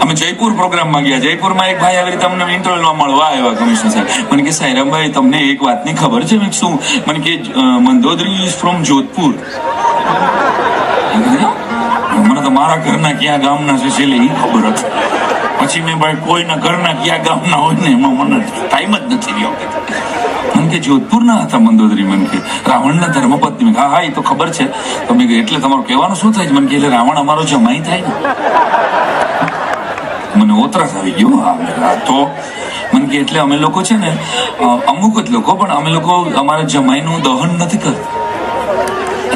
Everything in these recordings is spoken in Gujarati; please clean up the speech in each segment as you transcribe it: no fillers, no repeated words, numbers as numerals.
અમે જયપુર પ્રોગ્રામમાં ગયા. જયપુરમાં એક ભાઈ આવી રીતે અમને ઇન્ટરવ્યુમાં મળવા આવ્યા કમિશનર સાહેબ. મને કે સાયરામભાઈ તમને એક વાતની ખબર છે? મેં શું? મને કે મંદોદરી ઇઝ ફ્રોમ જોધપુર. મને તો મારા ઘરના ક્યાં ગામના છે છેલ્લે એ ખબર હતી. પછી મેં ભાઈ કોઈના ઘરના ક્યાં ગામના હોય ને એમાં મને ટાઈમ જ નથી રહ્યો. મને કે જોધપુરના હતા મંદોદરી. મને કે રાવણના ધર્મપત્ની. હા હા એ તો ખબર છે. તો મેં એટલે તમારું કહેવાનું શું થાય છે? મને કે એટલે રાવણ અમારો જમાઈ થાય ને. મને ઓતરાસ આવી ગયો. હા તો મને કે એટલે અમે લોકો છે ને અમુક જ લોકો, પણ અમે લોકો અમારા જમાઈનું દહન નથી કરતા,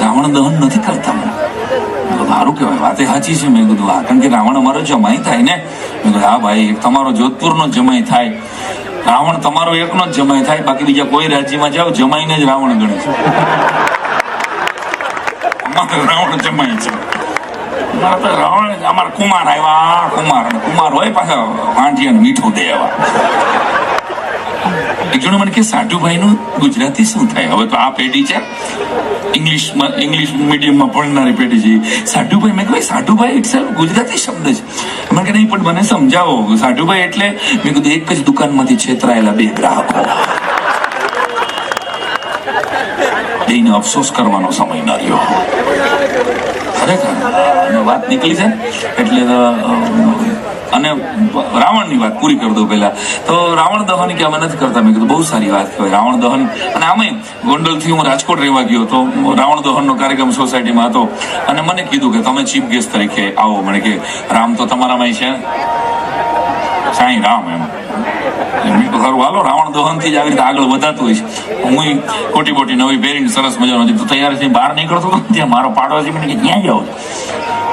રાવણ દહન નથી કરતા. સારું કહેવાય, વાતે સાચી છે. મેં કીધું હા, કારણ કે રાવણ અમારો જમાઈ થાય ને. મેં કીધું હા ભાઈ, તમારો જોધપુરનો જમાઈ થાય, રાવણ તમારો એકનો જ જમાઈ થાય, બાકી બીજા કોઈ રાજ્યમાં જાઓ જમાઈને જ રાવણ ગણે છે. અમારો રાવણ જમાઈ છે. રાવણ અમારા કુમાર આવ્યા, કુમાર હોય પાછા વાંઢિયાને મીઠું દે એવા. એક જણ મને કે સાઢુભાઈ નું ગુજરાતી શું થાય? હવે તો આ પેઢી છે ઇંગ્લિશ મીડિયમમાં ભણનારી પેઢી છે. સાઢુભાઈ, મેં કહ્યું સાઢુભાઈ ઇટ્સ ગુજરાતી શબ્દ છે. મને કે નહીં, પણ મને સમજાવો સાઢુભાઈ એટલે. મેં કીધું એક જ દુકાનમાંથી છેતરાયેલા બે ગ્રાહકો, એને અફસોસ કરવાનો સમય ન રહ્યો. ખરેખર વાત નીકળી છે એટલે. અને રાવણની વાત પૂરી કરી દઉં પહેલા. તો રાવણ દહન કે અમે નથી કરતા. મેં કીધું બહુ સારી વાત કહેવાય રાવણ દહન. અને આમે ગોંડલથી હું રાજકોટ રહેવા ગયો તો રાવણ દહનનો કાર્યક્રમ સોસાયટીમાં હતો, અને મને કીધું કે તમે ચીફ ગેસ્ટ તરીકે આવો. મને કે રામ તો તમારામાં છે, સાંઈ રામ એમ. મેં તો સારું હાલો, રાવણ દહનથી જ આવી રીતે આગળ વધાતું હોય છે. હું ખોટી બોટી નવી પહેરીને સરસ મજાનો તો તૈયાર થઈને બહાર નીકળતો હતો, ત્યાં મારો પાડોશી મને કે ક્યાં જાઓ?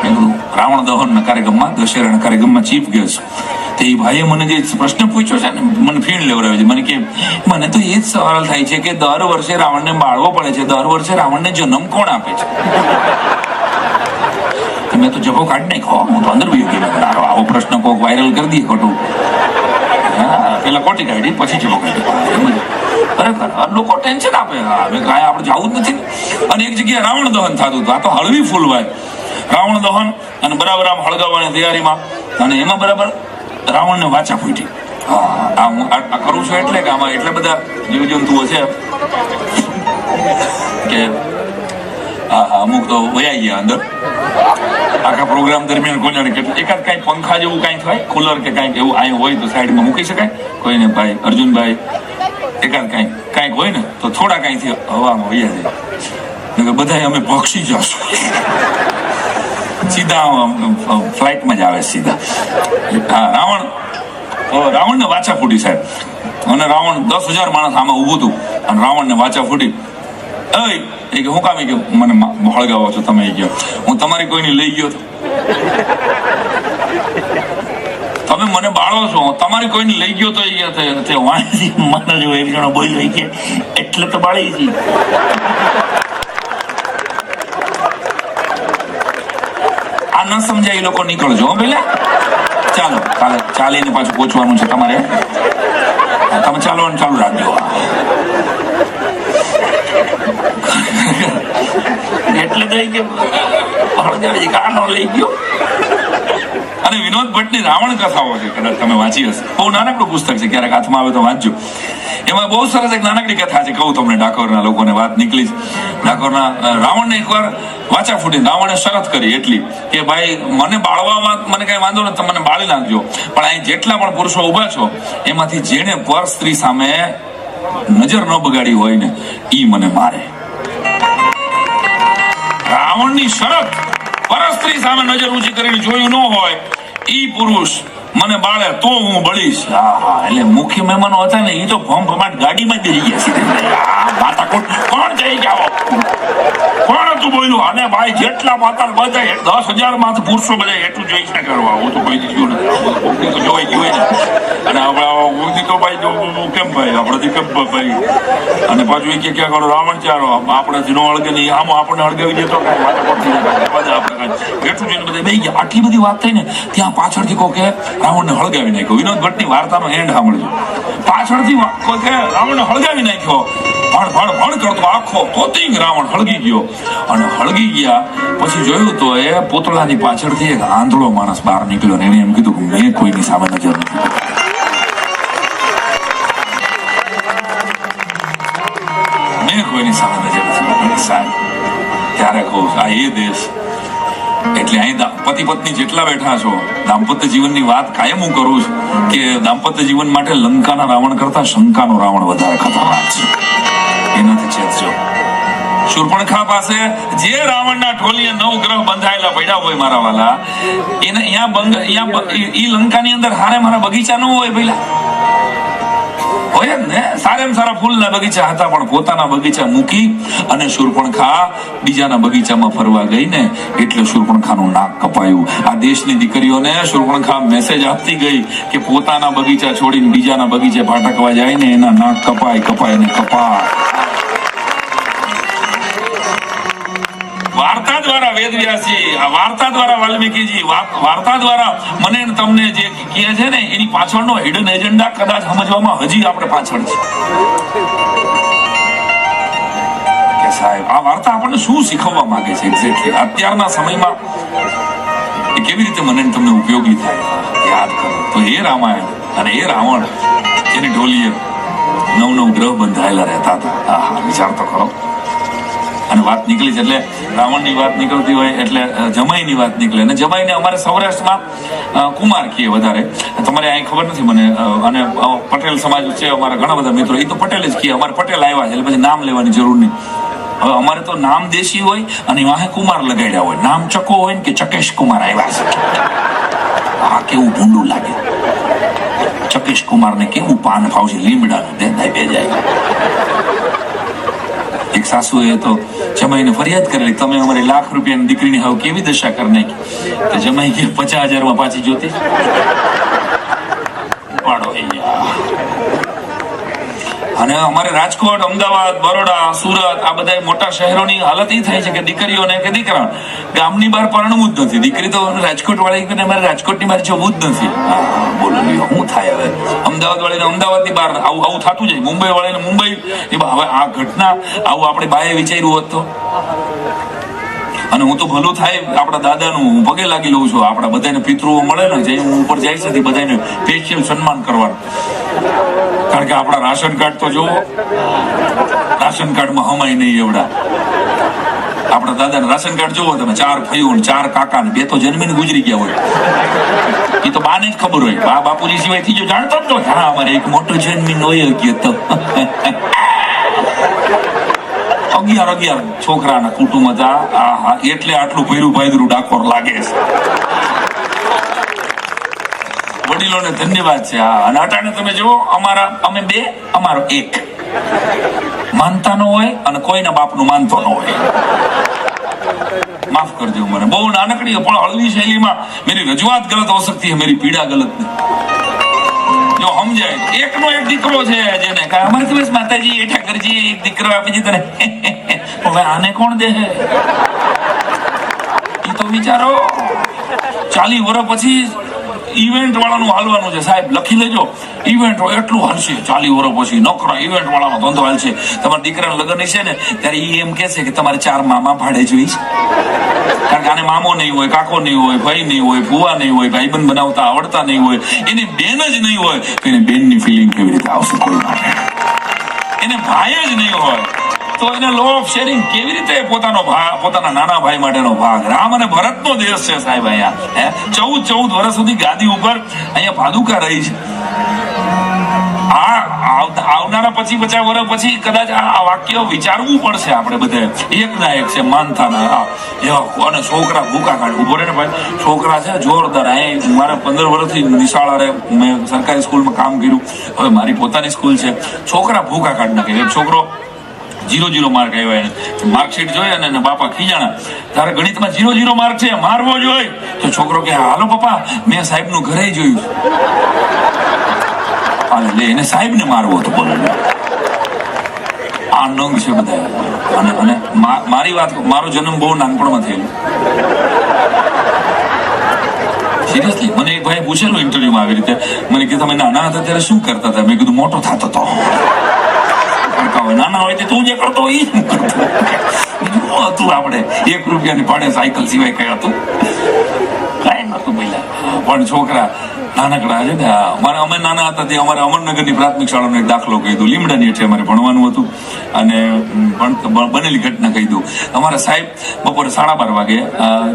મેં કીધું રાવણ દહનના કાર્યક્રમમાં, દશેરાના કાર્યક્રમમાં ચીફ ગેસ્ટ. તો એ ભાઈએ મને જે પ્રશ્ન પૂછ્યો છે ને, મને ફીણ લેવડાવે છે. મને કે મને તો એ જ સવાલ થાય છે કે દર વર્ષે રાવણને બાળવો પડે છે, દર વર્ષે રાવણને જન્મ કોણ આપે છે? મેં તો જભો કાઢી નાખ્યો. હું તો અંદર બી આવો પ્રશ્ન કોઈક વાયરલ કરી દઈએ ખોટું. પેલા ખોટી કાઢી પછી જભો કાઢી. ખરેખર લોકો ટેન્શન આપે. હવે કાંઈ આપણે જવું જ નથી. અને એક જગ્યાએ રાવણ દહન થતું હતું. આ તો હળવી ફૂલવાય રાવણ દહન, અને બરાબર આમ હળગાવવાની તૈયારીમાં, અને એમાં બરાબર રાવણને વાચા ફૂટી. હા, હું આ કરું છું એટલે કે આમાં એટલા બધા જીવજંતુઓ છે કે અમુક તો વયા ગયા અંદર. આખા પ્રોગ્રામ દરમિયાન કોઈને એકાદ કાંઈ પંખા જેવું કાંઈ થાય, કુલર કે કાંઈક એવું અહીં હોય તો સાઈડમાં મૂકી શકાય. કોઈને ભાઈ અર્જુનભાઈ એકાદ કાંઈક હોય ને તો થોડા કાંઈથી હવામાં વયા જાય. બધા અમે ભક્ષી જશું. સીધા ફ્લાઇટમાં જ આવે સીધા. હા, રાવણને વાચા ફૂટી સાહેબ. અને રાવણ 10,000 માણસ આમાં ઊભું હતું, અને રાવણને વાચા ફૂટી. એ કે હું કામ કે મને હળગાવો છો તમે? ગયો હું તમારી કોઈની લઈ ગયો તો તમે મને બાળો છો, તમારી કોઈની લઈ ગયો તો મારા જો એક જણો બોલ્યો કે એટલે તો બાળી છે. આ ન સમજાય એ લોકો નીકળજો પેલા. ચાલો કાલે ચાલીને પાછું પહોંચવાનું છે તમારે. તમે ચાલવાનું ચાલુ રાખજો. એટલે તો કાનો લઈ ગયો. અને વિનોદ ભટ્ટની રાવણ કથાઓ છે, કદાચ તમે વાંચી હશે. બહુ નાનકડું પુસ્તક છે, ક્યારેક હાથમાં આવે તો વાંચજો. એમાં બહુ સરસ એક નાનકડી કથા છે, કહું તમને. ડાકોરના લોકોને વાત નીકળી. ડાકોરના રાવણને એકવાર વાચા ફૂટી. રાવણે શરત કરી એટલી કે ભાઈ મને બાળવામાં મને કઈ વાંધો નથી, મને બાળી નાખજો, પણ અહીં જેટલા પણ પુરુષો ઉભા છો એમાંથી જેને પર સ્ત્રી સામે નજર ન બગાડી હોય ને ઈ મને મારે. રાવણની શરત, પર સ્ત્રી સામે નજર ઊંચી કરીને જોયું ન હોય ઈ પુરુષ મને બાળે તો હું બળીશ. એટલે મુખ્ય મહેમાનો હતા ને એ તો ભમ ભમાટ ગાડીમાં બેસી ગયા સીધા. માતાકોટ કોણ જઈ જાઓ, કોણ હતું બોલ્યું? અને ભાઈ જેટલા માતા બધા 10,000 માં પુરુષો બધા એટલું જોઈ છે કરવા. હું તો કોઈ જીવ્યું નથી, તો જોઈ ગયું ને. અને આપણે તો ભાઈ કેમ ભાઈ આપડેથી કેમ ભાઈ. અને પાછું એ ક્યાં કરો રાવણ ચારો આપણે નો હળગે નહીં, આમ આપણને હળગાવી દેતો એટલું જોઈને બધા બેસી ગયા. આટલી બધી વાત થઈ ને ત્યાં પાછળથી કોઈ કે રાવણને હળગાવી નાખ્યો. વિનોદ ભટ્ટની વાર્તાનો એન્ડ સાંભળજો. પાછળથી કોઈ કે રાવણને હળગાવી નાખ્યો. ભણ કરતો આખો કોતિંગ રાવણ હળગી ગયો. અને હળગી ગયા પછી જોયું તો એ પૂતળાની પાછળથી એક આંધળો માણસ બહાર નીકળ્યો. એને એમ કીધું કે મેં સામે નજર નથી કરતા. મેં કોઈની સામે નજર નથી કરતી સાહેબ. ત્યારે કહું આ એ દેશ, એટલે અહીં પતિ પત્ની જેટલા બેઠા છો, દાંપત્ય જીવનની વાત કાયમ હું કરું છું કે દાંપત્ય જીવન માટે લંકાના રાવણ કરતા શંકાનો રાવણ વધારે ખતરનાક છે. એનાથી ચેતજો. શૂર્પણખા પાસે જે રાવણના ઢોલીએ 9 ગ્રહ બંધાયેલા પડ્યા હોય મારા વાલા, એને ઈ લંકાની અંદર હારે મારા બગીચા ન હોય પેલા હોય જ ને. સારામાં સારા ફૂલના બગીચા હતા, પણ પોતાના બગીચા મૂકી અને શૂર્પણખા બીજાના બગીચામાં ફરવા ગઈ ને એટલે શૂર્પણખાનું નાક કપાયું. આ દેશની દીકરીઓને શૂર્પણખા મેસેજ આપતી ગઈ કે પોતાના બગીચા છોડીને બીજાના બગીચે ભાટકવા જાય ને એના નાક કપાય ને કપાય. વાર્તા દ્વારા વેદવ્યાસજી, આ વાર્તા દ્વારા વાલ્મીકીજી, વાર્તા દ્વારા મને તમને જે કહે છે ને એની પાછળનો હિડન એજન્ડા કદાચ સમજવામાં હજી આપણે પાછળ છે કે સાહેબ આ વાર્તા આપણને શું શીખવવા માંગે છે એક્ઝેક્ટલી અત્યારના સમયમાં એ કેવી રીતે મને તમને ઉપયોગી થાય યાદ કરો તો એ રામાયણ અને એ રાવણ જેની ઢોલીએ 9 ગ્રહ બંધાયેલા રહેતા હતા. વિચાર તો કરો. અને વાત નીકળી છે એટલે રાવણની વાત નીકળતી હોય એટલે જમાઈની વાત નીકળે. અને જમાઈને અમારે સૌરાષ્ટ્રમાં કુમાર કીએ વધારે. તમારે અહીં ખબર નથી મને. અને પટેલ સમાજ છે અમારા ઘણા બધા મિત્રો, એ તો પટેલ જ કીએ. અમારે પટેલ આવ્યા છે એટલે પછી નામ લેવાની જરૂર નહીં. હવે અમારે તો નામ દેશી હોય અને વાહે કુમાર લગાડ્યા હોય. નામ ચકો હોય ને કે ચકેશ કુમાર આવ્યા છે. આ કેવું ભૂંડું લાગે. ચકેશ કુમારને કેવું પાન ફાવશે, લીમડાનું દેખાય બે જાય. એક સાસુએ તો જમાઈને ફરિયાદ કરેલી, તમે અમારી લાખ રૂપિયાની દીકરીની હાવ કેવી દશા કરી નાખી. તો જમાઈ કે 50,000 પાછી જોતી પાડો. અને અમારે રાજકોટ, અમદાવાદ, બરોડા, સુરત આ બધા મોટા શહેરોની હાલત એ થાય છે કે દીકરીઓને કે દીકરા ગામની બહાર પરણવું જ નથી. દીકરી તો રાજકોટ વાળી અમારે રાજકોટની બહાર જવું જ નથી. બોલો શું થાય હવે? અમદાવાદ વાળીને અમદાવાદની બહાર આવું થતું જાય, મુંબઈ વાળીને મુંબઈ. હવે આ ઘટના આવું આપણે બાએ વિચાર્યું હોત તો. અને હું તો ભલું થાય આપણા દાદાનું હું પગે લાગી લઉં છું. આપણા બધાને પિતૃઓ મળે ને જે હું ઉપર જાય છે બધાને સ્પેશિયલ સન્માન કરવાનું. કારણ કે આપણા રાશન કાર્ડ તો જોવો, રાશન કાર્ડમાં હમાય નહીં એવડા. આપણા દાદાના રાશન કાર્ડ જોવો તમે, 4 ફઈઓ 4 કાકા ને 2 તો જન્મીને ગુજરી ગયા હોય. એ તો બાને જ ખબર હોય. બા બાપુજી સિવાય ત્રીજો જાણતો જ તો. હા અમારે એક મોટો જન્મીને હોય ગયો તો 11 છોકરાના કુટુંબ હતા. એટલે આટલું ભૈરું ભાઈદરું ડાકોર લાગે છે. વડીલોને ધન્યવાદ છે. અને અટાણે તમે જુઓ અમે 2 અમારો 1 માનતા ન હોય અને કોઈના બાપનું માનતો ન હોય. માફ કરજો મને, બહુ નાનકડી પણ હળવી શૈલીમાં મેરી રજૂઆત ગલત હો सकती है, मेरी पीड़ा गलत नहीं. જો સમજાય એકનો એક દીકરો છે જેને અમારે તો બસ માતાજી એ ઠાકરજી એક દીકરો આપી દીધો ને હવે આને કોણ દે? એ તો વિચારો 40 વર્ષ પછી ઇવેન્ટ વાળાનું હાલવાનું છે સાહેબ. લખી લેજો, ઇવેન્ટ એટલું હાલશે 40 વર્ષ પછી. નોકરા ઇવેન્ટ વાળાનો ધંધો હાલશે. તમારા દીકરાના લગ્ન છે ને ત્યારે એ એમ કહેશે કે તમારે 4 મામા ભાડે જોઈશ. કારણ કે આને મામો નહીં હોય, કાકો નહીં હોય, ભાઈ નહીં હોય, ભુવા નહીં હોય, ભાઈબંધ બનાવતા આવડતા નહીં હોય, એને બેન જ નહીં હોય તો એને બેનની ફિલિંગ કેવી રીતે આવશે કોઈ માટે? એને ભાઈ જ નહીં હોય તો એને લો ઓફ શેરિંગ કેવી રીતે પોતાના નાના ભાઈ માટેનો ભાગ. રામ અને ભરતનો દેશ છે સાહેબ. અહીંયા 14 વર્ષ સુધી ગાદી ઉપર અહીંયા પાદુકા રહી છે. આવનારા 50 વર્ષ પછી કદાચ આ વાક્ય વિચારવું પડશે આપણે બધે. એકના એક છે માનતાના. અને છોકરા ભૂકા કાઢે ઉભો રહે ને ભાઈ. છોકરા છે જોરદાર. અહીં મારે 15 વર્ષથી નિશાળા મેં સરકારી સ્કૂલમાં કામ કર્યું. હવે મારી પોતાની સ્કૂલ છે. છોકરા ભૂકા કાઢ નાખે. એક છોકરો 0 માર્ક આવ્યા એને માર્કશીટ જોઈ અને બાપા ખીજાણા, તારે ગણિતમાં 0 માર્ક છે, મારવો જોઈએ. તો છોકરો કે હાલો પપ્પા મેં સાહેબનું ઘરે જોયું. લે એને સાહેબને મારવો હતો. બોલો આ નંગ છે બધા. અને મારી વાત, મારો જન્મ બહુ નાનપણમાં થયેલો. સિરિયસલી મને એક ભાઈ પૂછેલું ઇન્ટરવ્યુમાં આવી રીતે, મને કે તમે નાના હતા ત્યારે શું કરતા હતા? મેં કીધું મોટો થતો હતો. નાના હોય તું જે કરતો એ શું કરતો? બીજું હતું આપણે 1 રૂપિયાની ભાડે સાયકલ સિવાય કઈ હતું? કઈ નતું પહેલા. પણ છોકરા નાનકડા છે ને અમે નાના હતા ત્યાં અમારે અમરનગરની પ્રાથમિક શાળાનો એક દાખલો કહી દઉં. લીમડાની હેઠે અમારે ભણવાનું હતું અને બનેલી ઘટના કહી દઉં. અમારા સાહેબ બપોરે 12:30 વાગે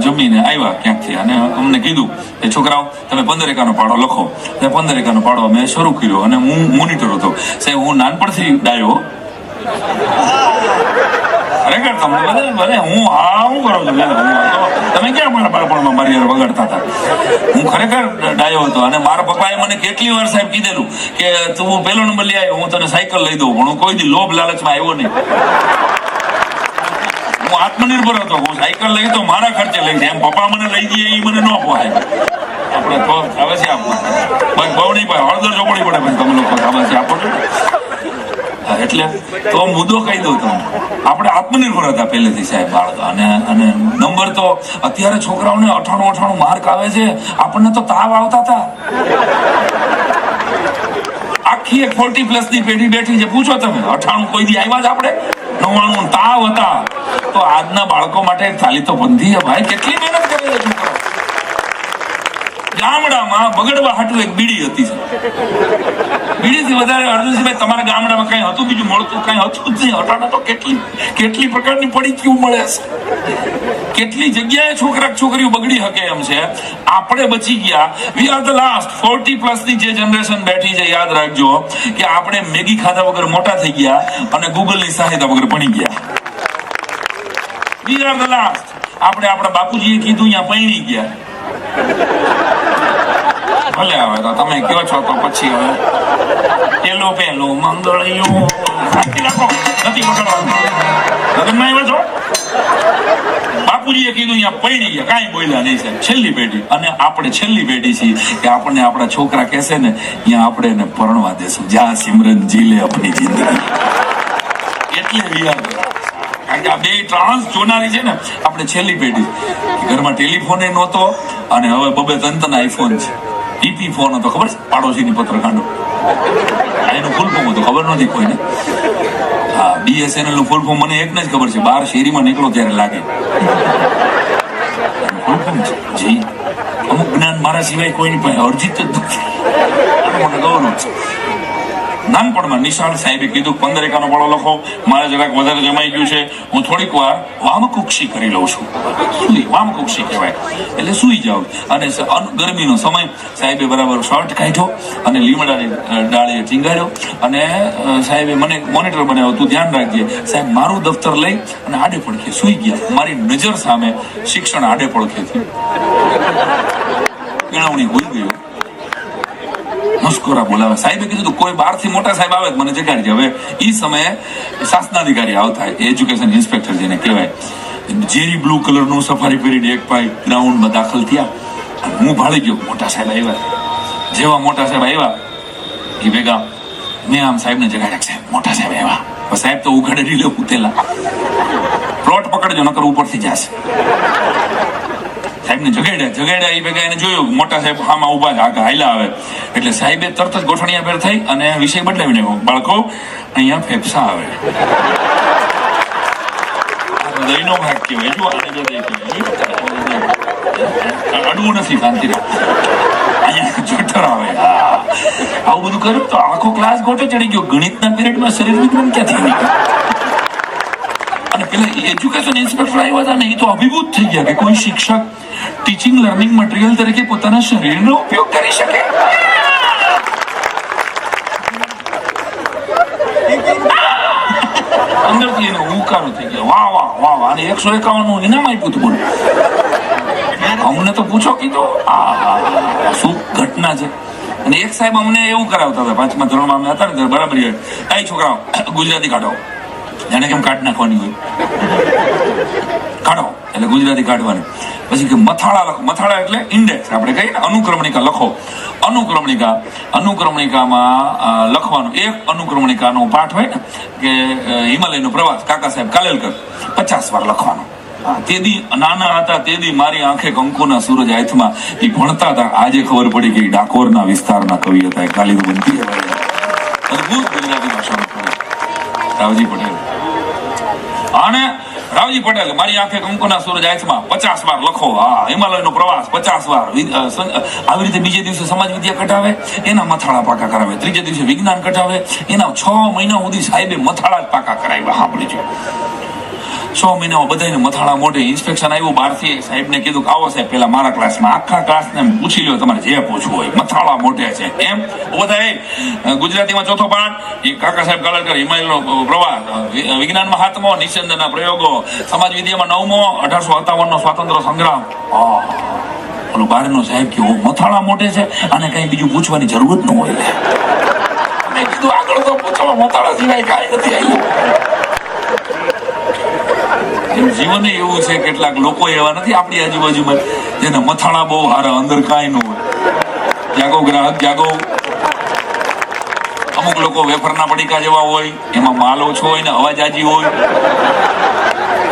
જમીને આવ્યા ક્યાંકથી અને અમને કીધું કે છોકરાઓ તમે 15 એકાનો પાડો લખો. 15 એકાનો પાડો અમે શરૂ કર્યો અને હું મોનિટર હતો. સાહેબ હું નાનપણથી ડાયો ખરેખર તમને ભલે હું હું કરું છું તમે ક્યાં મારા બાળપણમાં મારી યાર વગાડતા હતા. હું ખરેખર ડાયો હતો અને મારા પપ્પાએ મને કેટલી વાર સાહેબ કીધેલું કે તું 1લો નંબર લઈ આવ્યો હું તને સાયકલ લઈ દઉં, પણ હું કોઈ દી લોભ લાલચમાં આવ્યો નહીં. હું આત્મનિર્ભર હતો. હું સાયકલ લઈ તો મારા ખર્ચે લઈ એમ પપ્પા મને લઈ દઈએ એ મને ન પોહાય. આપણે તો આવે છે આપવું બસ બહુ નહીં ભાઈ હળદર ચોપડી પડે ભાઈ તમે લોકો આવે છે આપો છો એટલે તો મુદ્દો કહી દઉં તમને. આપણે આત્મનિર્ભર હતા પહેલેથી સાહેબ બાળકો અને નંબર તો અત્યારે છોકરાઓને 98 માર્ક આવે છે. આપણને તો તાવ આવતા હતા. આખી એક 40+ ની પેઢી બેઠી છે. પૂછો તમે 98 કોઈ દી આવ્યા જ આપણે 99 તાવ હતા. તો આજના બાળકો માટે ખાલી તો બંધી ભાઈ કેટલી મહેનત કરે છે છોકરા. ગામડામાં બગડવા હાટું એક બીડી હતી. બીડીથી વધારે અર્જુનસિંહભાઈ તમારા ગામડામાં કઈ હતું બીજું મળતું કઈ હતું જ નહીં. અટાણે તો કેટલી પ્રકારની પડીકીઓ મળે છે. કેટલી જગ્યાએ છોકરીઓ બગડી શકે એમ છે. આપણે બચી ગયા. વી આર ધ લાસ્ટ 40+ ની જે જનરેશન બેઠી છે યાદ રાખજો કે આપણે મેગી ખાધા વગર મોટા થઈ ગયા અને ગૂગલની સહાયતા વગર ભણી ગયા. We are the last. આપણે આપણા બાપુજીએ કીધું અહીંયા પૈણી ગયા. ભલે હવે તો તમે કયો છો તો પછી હવે પેલો મંગળિયો રાખો નથી પકડવાનું. લગ્નમાં આવ્યા છો બાપુજીએ કીધું અહીંયા પૈણી ગયા કાંઈ બોલ્યા નહીં સાહેબ. છેલ્લી પેઢી અને આપણે છેલ્લી પેઢી છીએ કે આપણને આપણા છોકરા કહેશે ને અહીંયા આપણે એને પરણવા દેશું. જ્યાં સિમરન જીલે આપણી જિંદગી એટલે વિયાર. કારણ કે આ બે ટ્રાન્સ જોનારી છે ને આપણે છેલ્લી પેઢી. ઘરમાં ટેલિફોન નહોતો અને હવે 2-3 આઈફોન છે. ટીપી ફોન હતો ખબર છે પાડોશીની પત્રકાંડો એનું ફૂલ ફોર્મ હતું ખબર નથી કોઈને. હા BSNL નું ફૂલ ફોર્મ મને એકને જ ખબર છે. બહાર શેરીમાં નીકળો ત્યારે લાગે ફૂલ ફોર્મ છે જી. અમુક જ્ઞાન મારા સિવાય કોઈની પાસે અર્જિત જ નથી. મને ગૌરવ છે. નાનપણમાં નિશાળ સાહેબે કીધું 15 એકાનો પાડો લખો. મારે જરાક વધારે જમાઈ ગયું છે. હું થોડીક વાર વામકુક્ષી કરી લઉં છું. વામકુક્ષી કહેવાય એટલે સુઈ જાઉં. અને ગરમીનો સમય સાહેબે બરાબર શર્ટ કાઢ્યો અને લીમડાની ડાળીએ ટીંગાડ્યો અને સાહેબે મને મોનિટર બનાવ્યો તું ધ્યાન રાખજે. સાહેબ મારું દફતર લઈ અને આડે પડખે સુઈ ગયા. મારી નજર સામે શિક્ષણ આડે પડખેથી ગણાવણી હોઈ ગયો. મસ્કોરા બોલાવે. સાહેબે કીધું કોઈ બહારથી મોટા સાહેબ આવે મને જગાડજે. હવે એ સમયે શાસનાધિકારી આવતા એજ્યુકેશન ઇન્સ્પેક્ટર જેને કહેવાય. ઝેરી બ્લુ કલરનું સફારી પહેરીને એક ભાઈ ગ્રાઉન્ડમાં દાખલ થયા. હું ભાળી ગયો. મોટા સાહેબ આવ્યા. જેવા મોટા સાહેબ આવ્યા એ ભેગા મેં આમ સાહેબને જગાડ્યા. સાહેબ મોટા સાહેબ આવ્યા. સાહેબ તો ઉઘાડે રીલે ઉતેલા. પ્લોટ પકડજો નકર ઉપરથી જશે. સાહેબને જગાડ્યા એ ભેગા એને જોયું મોટા સાહેબ આમાં ઉભા આગળ હાલ્યા આવે એટલે સાહેબે તરત જ ગોઠણિયા ભેર થઈ અને વિષય બદલાવીને બાળકો અહીંયા ફેફસા આવે. હૃદયનો ભાગ કહેવાય. જો અડવું નથી શાંતિ અહીંયા જોટર આવે. આવું બધું કર્યું તો આખો ક્લાસ ગોટે ચડી ગયો. ગણિતના પિરિયડમાં શરીર વિજ્ઞાન ક્યાંથી નીકળ્યું. અને પેલા એજ્યુકેશન ઇન્સ્પેક્ટર આવ્યા હતા ને એ તો અભિભૂત થઈ ગયા કે કોઈ શિક્ષક ટીચિંગ લર્નિંગ મટીરિયલ તરીકે પોતાના શરીરનો ઉપયોગ કરી શકે. અંદરથી એનો હુંકારો થઈ ગયો. વાહ વાહ વાહ વાહ. અને 151 નું ઇનામ આપ્યું હતું. બોલ અમને તો પૂછો કીધું આ શું ઘટના છે. અને એક સાહેબ અમને એવું કરાવતા હતા 5મા ધોરણમાં અમે હતા ને બરાબર એ છોકરાઓ ગુજરાતી કાઢો. એને કેમ કાઢ નાખવાની હોય કાઢો એટલે ગુજરાતી કાઢવાની. પછી કે મથાળા લખો. મથાળા એટલે ઇન્ડેક્સ આપણે કહીએ ને અનુક્રમણિકા લખો. અનુક્રમણિકામાં લખવાનું. એક અનુક્રમણિકાનો પાઠ હોય ને કે હિમાલયનો પ્રવાસ કાકા સાહેબ કાલેલકર 50 વાર લખવાનો. તેદી નાના હતા તેદી મારી આંખે કંકુના સૂરજ હાથમાં એ ભણતા હતા. આજે ખબર પડી કે ડાકોરના વિસ્તારના કવિ હતા. કાલી બનતી અદભુત ગુજરાતી ભાષાનો રાવજી પટેલ. અને રાવજી પટેલ, મારી આંખે કંકુના સૂરજ આંખમાં 50 વાર લખો. હા, હિમાલયનો પ્રવાસ 50 વાર. આવી રીતે બીજે દિવસે સમાજ વિદ્યા કઢાવે, એના મથાળા પાકા કરાવે. ત્રીજે દિવસે વિજ્ઞાન કઢાવે, એના 6 મહિના સુધી સાહેબે મથાળા જ પાકા કરાવ્યા. સાંભળી છે, 6 મહિનામાં બધાને મથાળા મોઢે. ઇન્સ્પેક્શન આવ્યું બહારથી, સાહેબને કીધું કે આવો સાહેબ પેલા મારા ક્લાસમાં. આખા ક્લાસને પૂછી લો, તમારે જે પૂછવું હોય. મથાળા મોઢે છે એમ બધા. ગુજરાતીમાં ચોથો પાઠ, એ કાકા સાહેબ કાલરકર, હિમાલયનો પ્રવાસ. વિજ્ઞાનમાં 7મો, નિસ્સંદના પ્રયોગો. સમાજ વિદ્યામાં 9મો, 1857નો સ્વાતંત્ર્ય સંગ્રામ. ઓલો બહારનો સાહેબ કે મથાળા મોઢે છે, અને કઈ બીજું પૂછવાની જરૂર જ ન હોય. મેં કીધું આગળ તો પૂછવા મથાળા સિવાય કાંઈ નથી આવ્યું. જીવન એવું છે, કેટલાક લોકો એવા નથી આપણી આજુબાજુમાં જેને મથાળા બહુ હારા, અંદર કાંઈ ન હોય. જાગો ગ્રાહક જાગો. અમુક લોકો વેફરના પડીકા જેવા હોય, એમાં માલ ઓછો હોય ને અવાજ આજી હોય.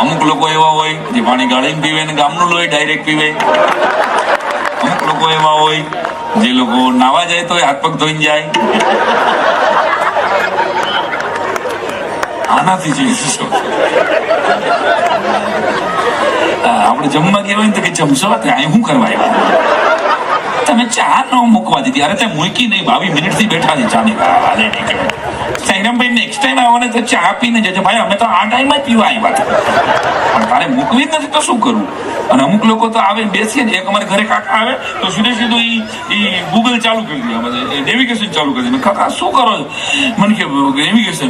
અમુક લોકો એવા હોય જે પાણી ગાળીને પીવે ને ગામનું લોહી ડાયરેક્ટ પીવે. અમુક લોકો એવા હોય જે લોકો નાવા જાય તો હાથ પગ ધોઈને જાય. આનાથી જોઈશું આપણે જમવા ગયા હોય ને તો કે જમશો અહીં શું કરવા આવ્યા? તમે ચા ન મૂકવા દીધી. અરે તે મૂકી નહીં, 22 મિનિટથી બેઠા છે ચાની. હાલે નીકળે સાઈરામભાઈ નેક્સ્ટ ટાઈમ આવો ને તો ચા પીને જજો. ભાઈ અમે તો આ ટાઈમ જ પીવા આવ્યા હતા, પણ તારે મૂકવી જ નથી તો શું કરવું? અને અમુક લોકો તો આવે બેસીએ ને, એક અમારે ઘરે કાકા આવે તો સીધે સીધું ગૂગલ ચાલુ કરી દે, નેવિગેશન ચાલુ કરી દે. કાકા શું કરો છો? મને કે નેવિગેશન.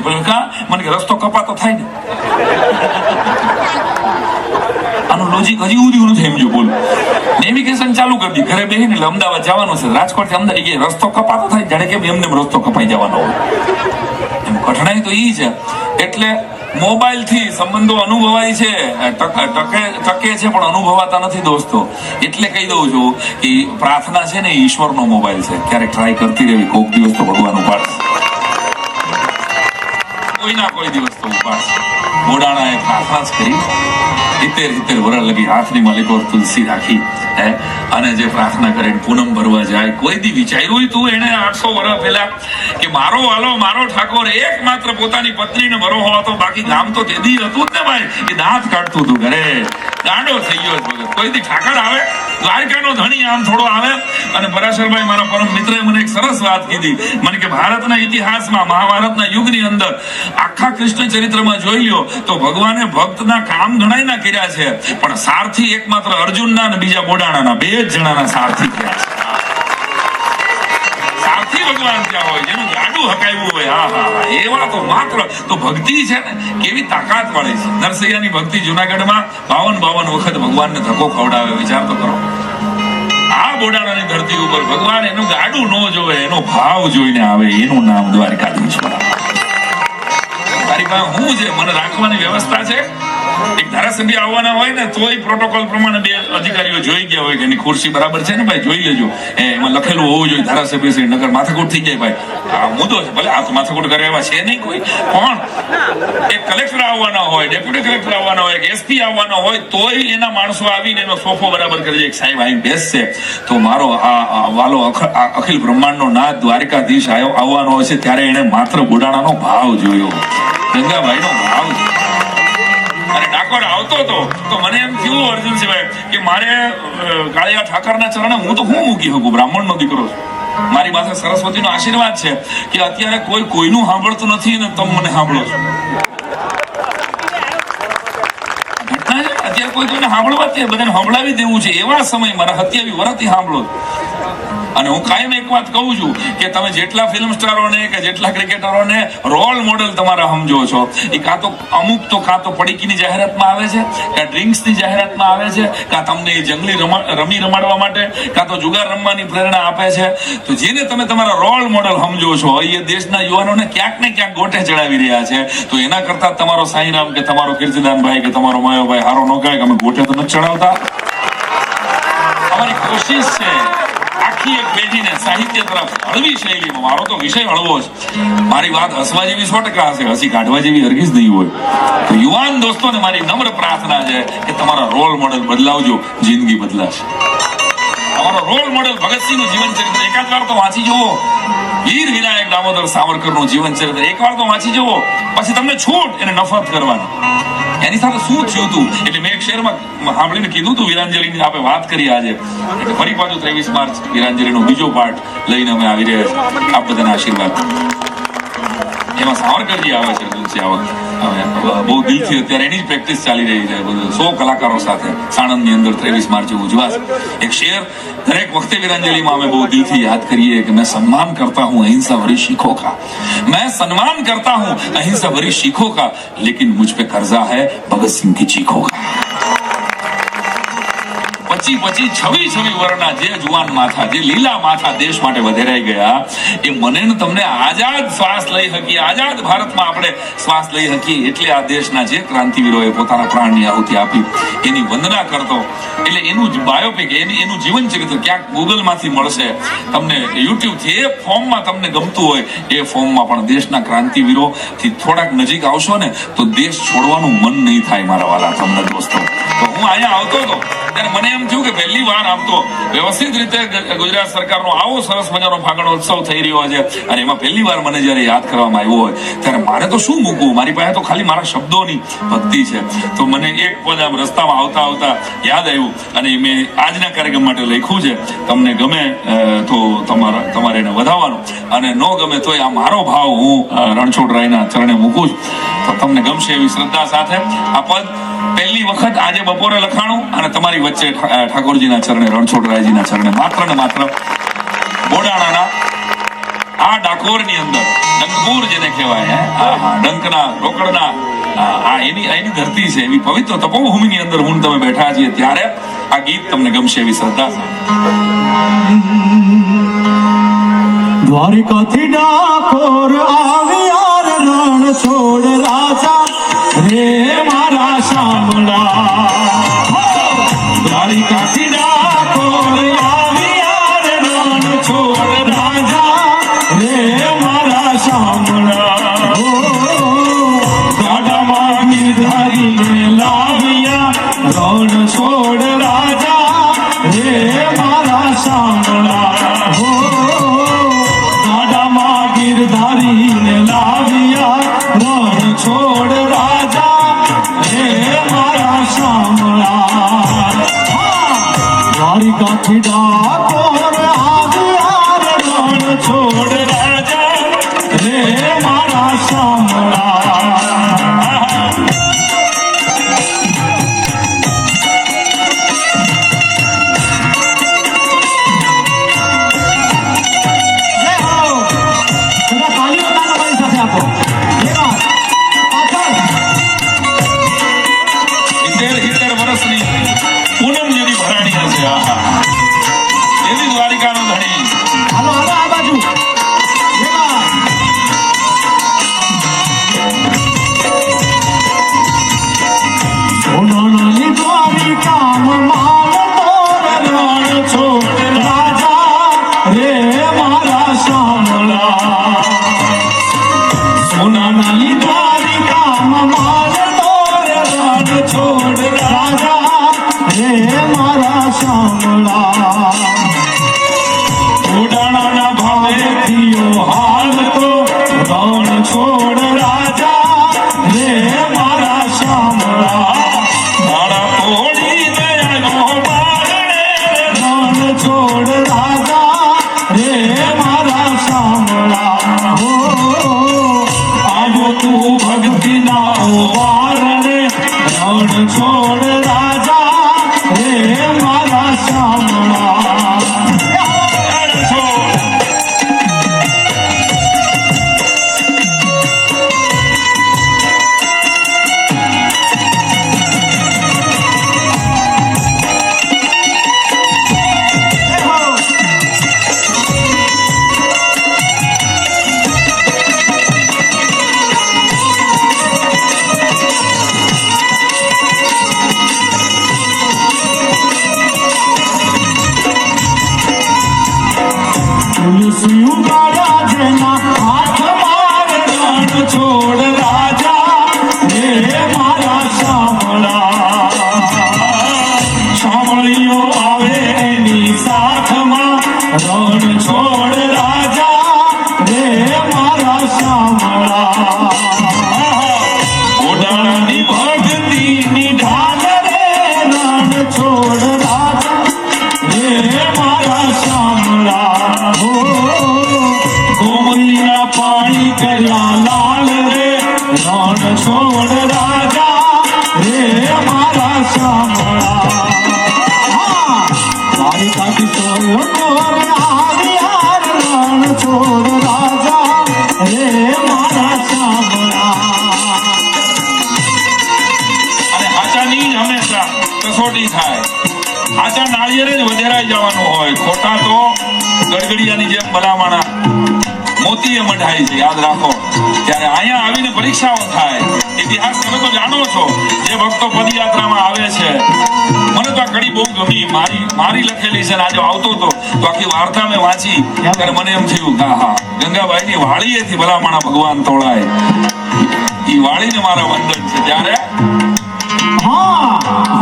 મને કે રસ્તો કપાતો થાય ને. આનું લોજિક હજી સુધી નથી સમજો. બોલ, નેવિગેશન ચાલુ કરી દી, ઘરે બેસીને એટલે અમદાવાદ જવાનું છે, રાજકોટ થી અમદાવાદ કે રસ્તો કપાતો થાય, જાણે કેમ એમને રસ્તો કપાઈ જવાનો હોય. એમ કઠણાઈ તો ઈ છે. એટલે મોબાઈલ થી સંબંધો અનુભવાય છે, ટકે છે, પણ અનુભવાતા નથી દોસ્તો. એટલે કહી દઉં છું કે પ્રાર્થના છે ને ઈશ્વરનો મોબાઈલ છે. ક્યારેક ટ્રાય કરતી રહેવી, કોઈક દિવસ તો ભગવાન ઉપાડશે. કોઈ ના કોઈ દિવસ તો ઉપાડશે. બોડાણાએ પ્રાર્થના જ કરી, 70 વર્ષ લગી હાથની માલિકો તુલસી રાખી. અને જે પ્રાર્થના કરીને પૂનમ ભરવા જાય, કોઈ દી વિચાર્યું તું એને 800 વર્ષ પહેલા કે મારો વાલો મારો ઠાકોર એકમાત્ર પોતાની પત્નીને ભરો હોવા તો બાકી ગામ તો તેદી હતું જ ને ભાઈ. એ દાંત કાઢતું હતું ઘરે, ગાંડો થઈ ગયો ભગત. કોઈ દી ઠાકર આવે, દ્વારકાનો ધણી આમ થોડો આવે. અને પરાશરભાઈ મારા પરમ મિત્રએ મને એક સરસ વાત કીધી. મને કે ભારતના ઇતિહાસમાં મહાભારતના યુગની અંદર આખા કૃષ્ણ ચરિત્રમાં જોઈ લો તો ભગવાને ભક્તના કામ ઘણાય ના કર્યા છે, પણ સારથી એકમાત્ર અર્જુનના અને બીજા બોડાણાના 2 જ જણાના સારથી કર્યા છે. સારથી ભગવાન ત્યાં હોય, જેનું ગાડું હકાવ્યું હોય. હા, એવા તો માત્ર. તો ભક્તિ છે ને કેવી તાકાત વાળી છે. નરસૈયાની ભક્તિ જુનાગઢમાં 52 વખત ભગવાનને ધક્કો ખવડાવે. વિચાર તો કરો. આ બોડાણાની ધરતી ઉપર ભગવાન એનું ગાડું ન જોવે, એનો ભાવ જોઈને આવે. એનું નામ દ્વારકાધીશ. તારી પાસે હું છે, મને રાખવાની વ્યવસ્થા છે. એક ધારાસભ્ય આવવાના હોય ને તોય પ્રોટોકોલ પ્રમાણે 2 અધિકારીઓ જોઈ ગયા હોય કે એની ખુરશી બરાબર છે ને ભાઈ, જોઈ લેજો. એમાં લખેલું હોવું જોઈએ ધારાસભ્ય શ્રી, નગર માથાકૂટ થઈ જાય ભાઈ. આ મુદ્દો છે, ભલે આ માથાકૂટ કરે એવા છે નહીં કોઈ. પણ એક કલેક્ટર આવવાના હોય, ડેપ્યુટી કલેક્ટર આવવાના હોય, એસપી આવવાના હોય, તોય એના માણસો આવીને એનો સોફો બરાબર કરી દે. સાહેબ અહીં બેસશે તો મારો આ વાલો અખિલ બ્રહ્માંડનો નાથ દ્વારકાધીશ આવવાનો હોય છે, ત્યારે એને માત્ર બોડાણાનો ભાવ જોયો, ગંગાભાઈનો ભાવ. અને ડાકોર આવતો હતો તો મને એમ થયું અર્જુન સિવાય કે મારે કાળિયા ઠાકરના ચરણે હું તો હું મૂકી શકું, બ્રાહ્મણનો દીકરો છું. મારી પાસે સરસ્વતીનો આશીર્વાદ છે કે અત્યારે કોઈનું સાંભળતું નથી ને તમે મને સાંભળો છો. ઘટના છે, અત્યારે કોઈને સાંભળવા જ બધાને સંભળાવી દેવું છે. એવા સમય મારા 27 વર્ષથી સાંભળો. અને હું કાયમ એક વાત કહું છું કે તમે જેટલા ફિલ્મ સ્ટારોને કે જેટલા ક્રિકેટરોને રોલ મોડેલ તમારા સમજો છો, એ કાં તો પડીકીની જાહેરાતમાં આવે છે, કાં ડ્રિંક્સની જાહેરાતમાં આવે છે, કાં તમને એ જંગલી રમી રમાડવા માટે, કાં તો જુગાર રમવાની પ્રેરણા આપે છે. તો જેને તમે તમારા રોલ મોડેલ સમજો છો, એ દેશના યુવાનોને ક્યાંક ને ક્યાંક ગોઠે ચડાવી રહ્યા છે. તો એના કરતા તમારો સાંઈરામ કે તમારો કીર્તિદાનભાઈ કે તમારો માયોભાઈ હારો ન કહે કે અમે ગોઠે તો નથી ચડાવતા. અમારી કોશિશ છે આખી એક પેઢીને સાહિત્ય તરફ હળવી શૈલીમાં. મારો તો વિષય હળવો છે. મારી વાત હસવા જેવી 100% હશે, હસી કાઢવા જેવી હરગીજ નહીં હોય. તો યુવાન દોસ્તોને મારી નમ્ર પ્રાર્થના છે કે તમારા રોલ મોડેલ બદલાવજો, જિંદગી બદલાશે. તમારો રોલ મોડેલ ભગતસિંહનું જીવન ચરિત્ર એકાદ વાર તો વાંચી જુઓ. વીર વિનાયક દામોદર સાવરકરનું જીવન ચરિત્ર એકવાર તો વાંચી જુઓ. પછી તમને છૂટ એને નફરત કરવાની. એની સાથે શું થયું હતું એટલે મેં એક શેરમાં સાંભળીને કીધું હતું વીરાંજલિની આપણે વાત કરી આજે એટલે ફરી પાછું 23 માર્ચ વીરાંજલિનો બીજો પાર્ટ લઈને અમે આવી રહ્યા છીએ આપ બધાના આશીર્વાદ એમાં સાવરકરજી આવે છે તુલસી આવક બહુ દિલથી અત્યારે એની જ પ્રેક્ટિસ ચાલી રહી છે 100 કલાકારો સાથે સાણંદની અંદર 23 માર્ચે ઉજવાશે એક શેર દરેક વખતે વીરાંજલિમાં અમે બહુ દિલથી યાદ કરીએ કે मैं सम्मान करता हूं अहिंसा भरी सीखों का मैं सम्मान करता हूं अहिंसा भरी सीखों का लेकिन मुझ पे कर्जा है भगत सिंह की चीखों का 26 વર્ષના જે જુવાન માથા જે લીલા માથા દેશ માટે વધેરાઈ ગયા એ મને ને તમને આઝાદ શ્વાસ લઈ શકીએ આઝાદ ભારતમાં આપણે શ્વાસ લઈ શકીએ એટલે આ દેશના જે ક્રાંતિવીરોએ પોતાના પ્રાણની આહુતિ આપી એની વંદના કરતો એટલે એનું જ બાયોપિક એનું જીવન ચરિત્ર ક્યાંક ગૂગલમાંથી મળશે તમને યુટ્યુબથી એ ફોર્મમાં તમને ગમતું હોય એ ફોર્મમાં પણ દેશના ક્રાંતિવીરોથી થોડાક નજીક આવશો ને તો દેશ છોડવાનું મન નહીં થાય મારા વાલા તમને દોસ્તો તો હું અહીંયા આવતો હતો ત્યારે મને એમ થયું કે પહેલી વાર આમ તો વ્યવસ્થિત રીતે ગુજરાત સરકારનો આવો સરસ મજાનો ફાગણો ઉત્સવ થઈ રહ્યો છે અને એમાં પહેલી વાર મને જયારે યાદ કરવામાં આવ્યો હોય ત્યારે મારે તો શું મૂકવું મારી પાસે તો ખાલી મારા શબ્દોની ભક્તિ છે તો મને એક પદ આમ રસ્તામાં આવતા આવતા યાદ આવ્યું અને મેં આજના કાર્યક્રમ માટે લખ્યું છે તમને ગમે તો તમારે એને વધાવવાનું અને ન ગમે તો આ મારો ભાવ હું રણછોડરાયના ચરણે મૂકું છું તો તમને ગમશે એવી શ્રદ્ધા સાથે આ પદ પહેલી વખત આજે બપોરે લખાણું અને તમારી વચ્ચે ઠાકોરજીના ચરણે રણછોડરાયજીના ચરણે માત્ર ને માત્ર બોડાણાના આ ડાકોરની અંદર ડંકપુર જેને કહેવાય ડંકના રોકડના આ એની ધરતી છે એવી પવિત્ર તપોભૂમિની અંદર હું તમે બેઠા છીએ ત્યારે આ ગીત તમને ગમશે એવી શ્રદ્ધા દ્વારિકાથી ડાકોર આવ્યા રણછોડ રાજા રે મારા શામળા દ્વારિકાથી ડાકોર આવ્યા રણછોડ રાજા રે મારા શામળા ગાડામાં નિર્ધારીને લાવ્યા રણછોડ રાજા રે મારા શામળા ગાડામાં ગિરધારીને લાવ્યા રણછોડ રાજા રે મારા શામળા દ્વારિકાથી ડાકોર આવ્યા રણછોડ રાજા રે મારા શામળા છોડ રાજા રે મારા શામળા ભક્તિ કર્યા લાલ રે રણ છોડ રાજા રે મારા શામળા દ્વારિકાથી સોર આવ્યા રણ છોડ રાજા રે મારા શામળા. અને હાચાની હંમેશા કસોટી થાય. હાચા નાળિયેરે જ વધેરાઈ જવાનું હોય, ખોટા તો ગડગડિયાની જેમ ભલામણા મોતીએ મઢાય છે, યાદ રાખો. ત્યારે અહીંયા આવીને પરીક્ષાઓ થાય. ઇતિહાસ તમે તો જાણો છો, જે ભક્તો પદયાત્રામાં આવે છે. મને તો આ કડી બહુ ગમી, મારી લખેલી છે. આજે આવતો હતો તો આખી વાર્તા મેં વાંચી ત્યારે મને એમ થયું કે હા, ગંગાબાઈની વાળીએથી ભલામણા ભગવાન તોળાય. ઈ વાળીને મારા વંદન છે. ત્યારે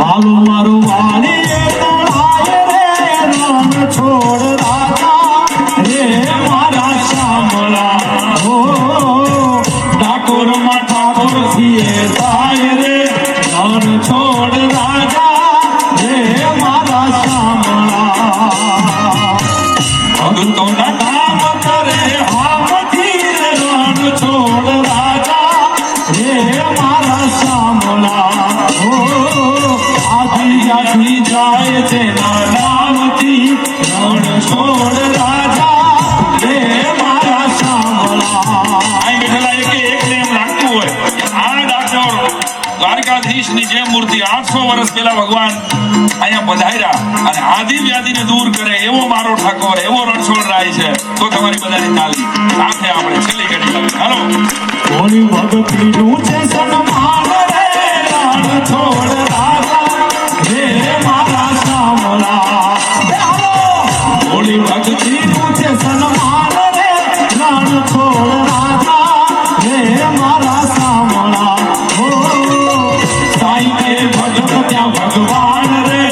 વાલો મારો વાલીએ તોળાય રે રણ છોડ રાજા રે મારા શામળા. હો ડાકોરમાં ઠાકોર થીએ થાય રે રણ છોડ રાજા રે મારા શામળા. ભગતોના નામ કરે હામથી રણ છોડ રાજા રે મારા શામળા. આદિ જાય તેના નામથી રણ છોડ રાજા રે મારા શામળા. અહીં બેઠેલા એકને એમ લાગતું હોય કે આ ડાકોર દ્વારકાધીશની જે મૂર્તિ 800 વર્ષ પહેલા ભગવાન અહીંયા પધાર્યા અને આદિ વ્યાધિને દૂર કરે એવો મારો ઠાકોર, એવો રણછોડ રાય છે. તો તમારી બધાની તાલી સાથે આપણે છેલ્લી ઘડી લાવી. હાલો, હોળી ભક્તિનું છે સન્માન રે રણછોડ રાજા રે મારા શામળા. હોળી ભક્તિનું છે સન્માન રે રણછોડ રાજા રે મારા શામળા. સાઈ કે ભગત ત્યાં ભગવાન રે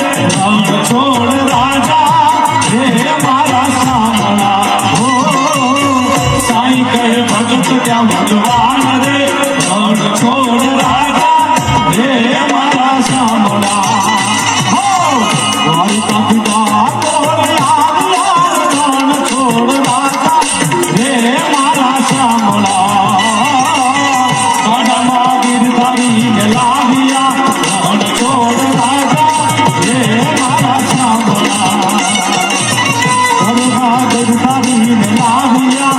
રણછોડ રાજા રે મારા શામળા. સાઈ કે ભગત ત્યાં ભગવાન રે રણછોડ રાજા રે મારા શામળા. દ્વારિકાથી ડાકોર આવ્યા રણછોડ રાજા રે મારા શામળા. કડમાં ગિરધારીને લાવ્યા રણછોડ રાજા રે મારા શામળા. કડમાં ગિરધારીને લાવ્યા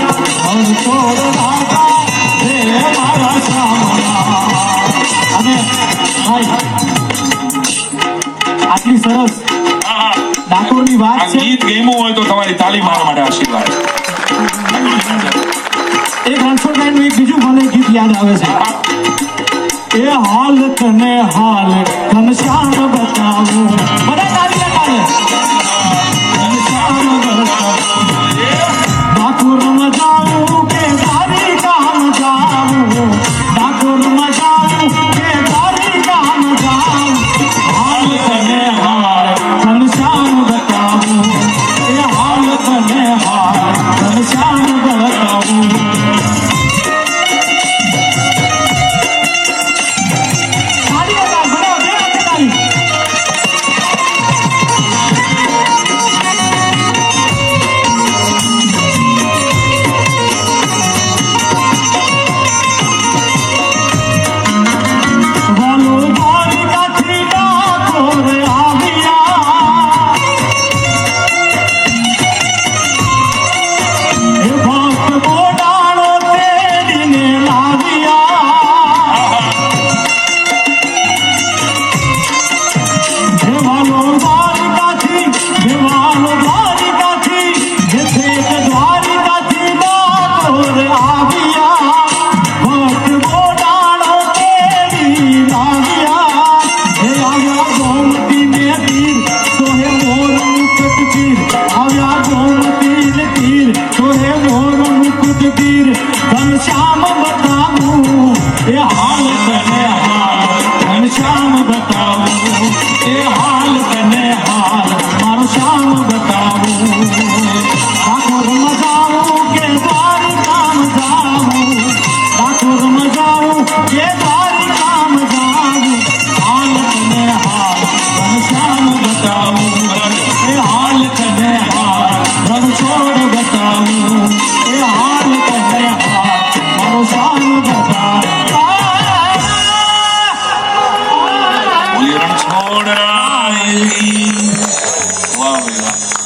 રણછોડ રાજા રે મારા શામળા. અને આટલી સરસ હા, ડાકોરની આ વાત છે. ગીત ગમ્યું હોય તો તમારી તાલી મારવા માટે આશીર્વાદ. એક રણછોડભાઈનું એક બીજું મને ગીત યાદ આવે છે. એ હાલ તને હાલ ઘનશ્યામ બતાવું. બધા તાળી લગાડે. ઘનશ્યામ બતાવું. ડાકોરમાં જાઉં કે દ્વારિકામ જાઉં. ડાકોરમાં જાઉં કે દ્વારિકામ જાઉં. હાલ તને હાલ ઘનશ્યામ બતાવું. એ હાલ તને હાલ ઘનશ્યામ બતાવું. તાળી લગાડ, બધા બે હાથે તાળી. વાલો દ્વારિકાથી ડાકોર આવ્યા. એ ભક્ત બોડાણો તેડીને લાવ્યા. દેવાલો દ્વારિકાથી જે છેક દ્વારિકાથી ડાકોર આવ્યા. ભક્ત બોડાણો તેડી લાવ્યા. હે આવ્યા ગોમતી ને તીર સોહે મોર મુકટ તીર. આવ્યા ગોમતી ને તીર સોહે મોર મુકટ તીર. ઘનશ્યામ બતાવું. એ હાલ તને હાલ ઘનશ્યામ બતાવું. એ હાલ તને હાલ મારો શ્યામ બતાવું. ઠાકોરમાં જાઉં કે દ્વારિકામ જાઉં. ઠાકોરમાં જાઉં કે દ્વારિકામ જાઉં. હાલ તને હાલ ઘનશ્યામ બતાવું. એ હાલ તને હાલ રણછોડ બતાવું. એ હાલ તને હાલ છોડ રાય વાહ ભાઈ વાહ